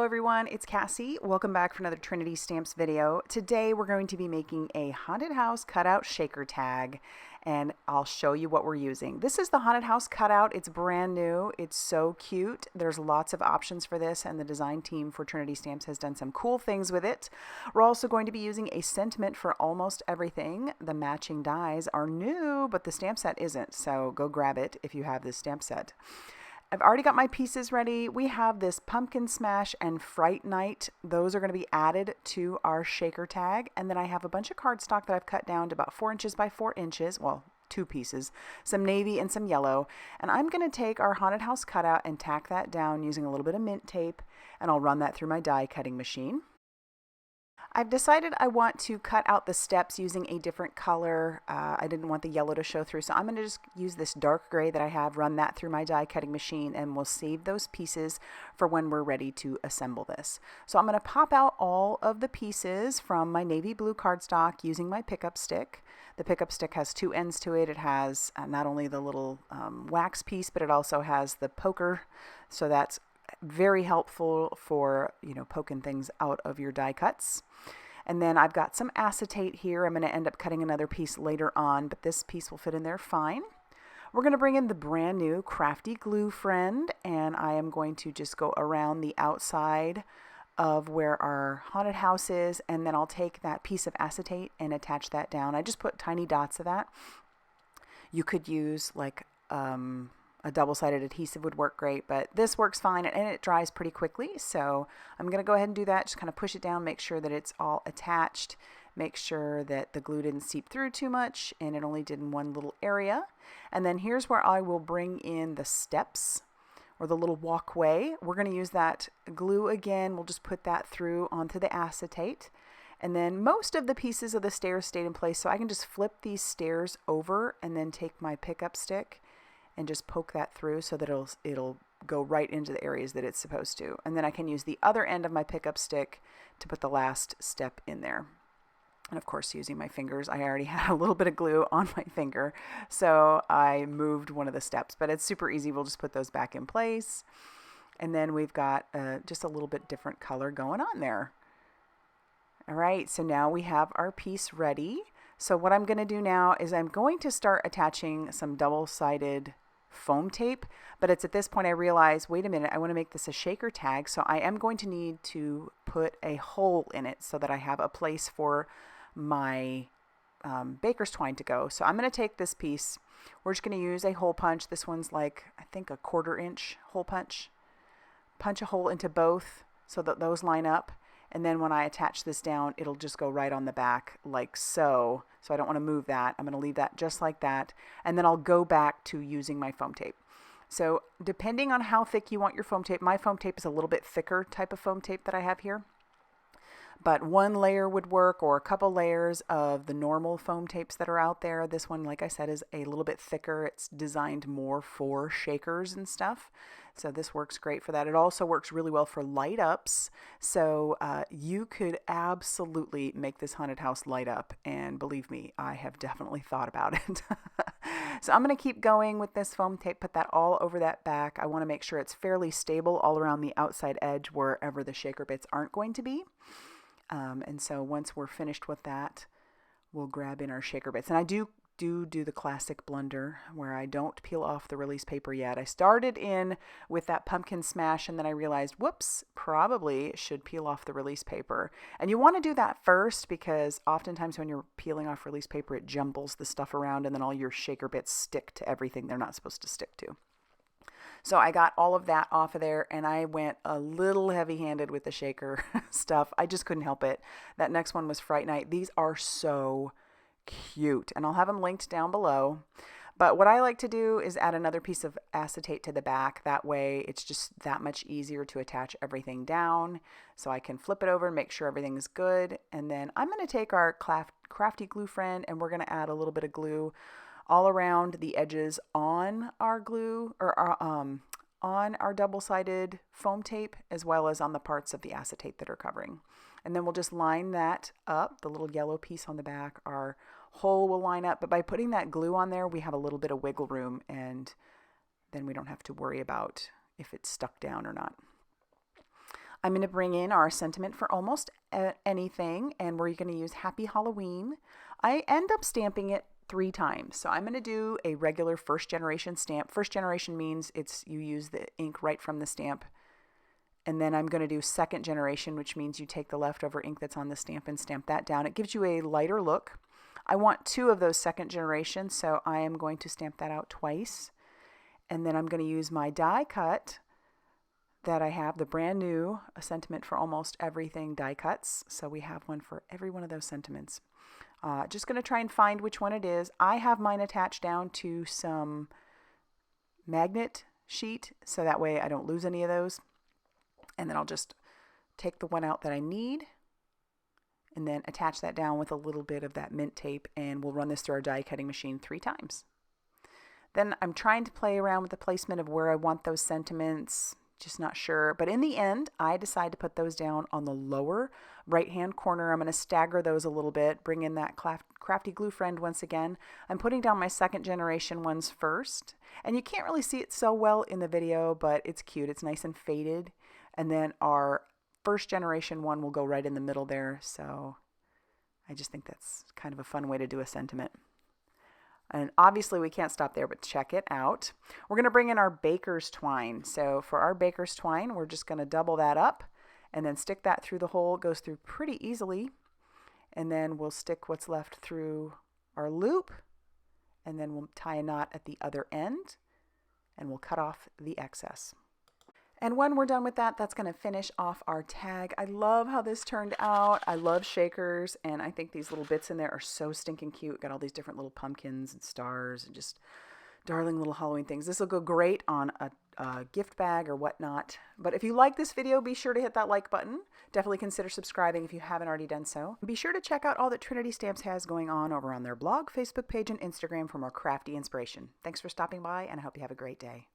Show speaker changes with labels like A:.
A: everyone, it's Cassie. Welcome back for another Trinity Stamps video. Today we're going to be making a haunted house cutout shaker tag, and I'll show you what we're using. This is the haunted house cutout. It's brand new. It's so cute. There's lots of options for this, and the design team for Trinity Stamps has done some cool things with it. We're also going to be using a sentiment for almost everything. The matching dies are new, but the stamp set isn't, so go grab it if you have this stamp set. I've already got my pieces ready. We have this Pumpkin Smash and Fright Night. Those are going to be added to our shaker tag. And then I have a bunch of cardstock that I've cut down to about 4 inches by 4 inches. Well, 2 pieces, some navy and some yellow. And I'm going to take our haunted house cutout and tack that down using a little bit of mint tape. And I'll run that through my die cutting machine. I've decided I want to cut out the steps using a different color. I didn't want the yellow to show through, so I'm going to just use this dark gray that I have, run that through my die cutting machine, and we'll save those pieces for when we're ready to assemble this. So I'm going to pop out all of the pieces from my navy blue cardstock using my pickup stick. The pickup stick has 2 ends to it. It has not only the little wax piece, but it also has the poker, so that's very helpful for, poking things out of your die cuts. And then I've got some acetate here. I'm going to end up cutting another piece later on, but this piece will fit in there fine. We're going to bring in the brand new Crafty Gluefriend, and I am going to just go around the outside of where our haunted house is, and then I'll take that piece of acetate and attach that down. I just put tiny dots of that. You could use like a double-sided adhesive would work great, but this works fine and it dries pretty quickly. So I'm going to go ahead and do that. Just kind of push it down, make sure that it's all attached, make sure that the glue didn't seep through too much and it only did in one little area. And then here's where I will bring in the steps or the little walkway. We're going to use that glue again. We'll just put that through onto the acetate. And then most of the pieces of the stairs stayed in place, so I can just flip these stairs over and then take my pickup stick and just poke that through so that it'll go right into the areas that it's supposed to. And then I can use the other end of my pickup stick to put the last step in there. And of course, using my fingers, I already had a little bit of glue on my finger, so I moved one of the steps, but it's super easy. We'll just put those back in place. And then we've got just a little bit different color going on there. All right, so now we have our piece ready. So what I'm going to do now is I'm going to start attaching some double-sided foam tape, but it's at this point I realize, wait a minute, I want to make this a shaker tag, so I am going to need to put a hole in it so that I have a place for my baker's twine to go. So I'm going to take this piece, we're just going to use a hole punch. This one's like, I think, a 1/4 inch hole punch. Punch a hole into both so that those line up. And then when I attach this down, it'll just go right on the back like so. So I don't want to move that. I'm going to leave that just like that. And then I'll go back to using my foam tape. So depending on how thick you want your foam tape, my foam tape is a little bit thicker type of foam tape that I have here. But 1 layer would work, or a couple layers of the normal foam tapes that are out there. This one, like I said, is a little bit thicker. It's designed more for shakers and stuff. So this works great for that. It also works really well for light ups. So you could absolutely make this haunted house light up. And believe me, I have definitely thought about it. So I'm going to keep going with this foam tape, put that all over that back. I want to make sure it's fairly stable all around the outside edge wherever the shaker bits aren't going to be. And so once we're finished with that, we'll grab in our shaker bits. And I do the classic blunder where I don't peel off the release paper yet. I started in with that Pumpkin Smash, and then I realized, whoops, probably should peel off the release paper. And you want to do that first, because oftentimes when you're peeling off release paper, it jumbles the stuff around, and then all your shaker bits stick to everything they're not supposed to stick to. So I got all of that off of there, and I went a little heavy-handed with the shaker stuff. I just couldn't help it. That next one was Fright Night. These are so cute, and I'll have them linked down below. But what I like to do is add another piece of acetate to the back. That way it's just that much easier to attach everything down. So I can flip it over and make sure everything is good. And then I'm going to take our Crafty Gluefriend, and we're going to add a little bit of glue all around the edges on our glue, or on our double-sided foam tape, as well as on the parts of the acetate that are covering. And then we'll just line that up. The little yellow piece on the back, our hole will line up. But by putting that glue on there, we have a little bit of wiggle room, and then we don't have to worry about if it's stuck down or not. I'm going to bring in our sentiment for almost anything, and we're going to use Happy Halloween. I end up stamping it 3 times. So I'm going to do a regular first generation stamp. First generation means you use the ink right from the stamp. And then I'm going to do second generation, which means you take the leftover ink that's on the stamp and stamp that down. It gives you a lighter look. I want 2 of those second generation, so I am going to stamp that out twice. And then I'm going to use my die cut that I have, the brand new sentiment for almost everything die cuts. So we have one for every one of those sentiments. Just going to try and find which one it is. I have mine attached down to some magnet sheet, so that way I don't lose any of those. And then I'll just take the one out that I need and then attach that down with a little bit of that mint tape, and we'll run this through our die cutting machine 3 times. Then I'm trying to play around with the placement of where I want those sentiments, just not sure. But in the end, I decide to put those down on the lower right-hand corner. I'm going to stagger those a little bit, bring in that Crafty Gluefriend once again. I'm putting down my second generation ones first. And you can't really see it so well in the video, but it's cute. It's nice and faded. And then our first generation one will go right in the middle there. So I just think that's kind of a fun way to do a sentiment. And obviously we can't stop there, but check it out. We're going to bring in our baker's twine. So for our baker's twine, we're just going to double that up and then stick that through the hole. It goes through pretty easily. And then we'll stick what's left through our loop, and then we'll tie a knot at the other end, and we'll cut off the excess. And when we're done with that, that's going to finish off our tag. I love how this turned out. I love shakers, and I think these little bits in there are so stinking cute. Got all these different little pumpkins and stars and just darling little Halloween things. This will go great on a gift bag or whatnot. But if you like this video, be sure to hit that like button. Definitely consider subscribing if you haven't already done so. Be sure to check out all that Trinity Stamps has going on over on their blog, Facebook page, and Instagram for more crafty inspiration. Thanks for stopping by, and I hope you have a great day.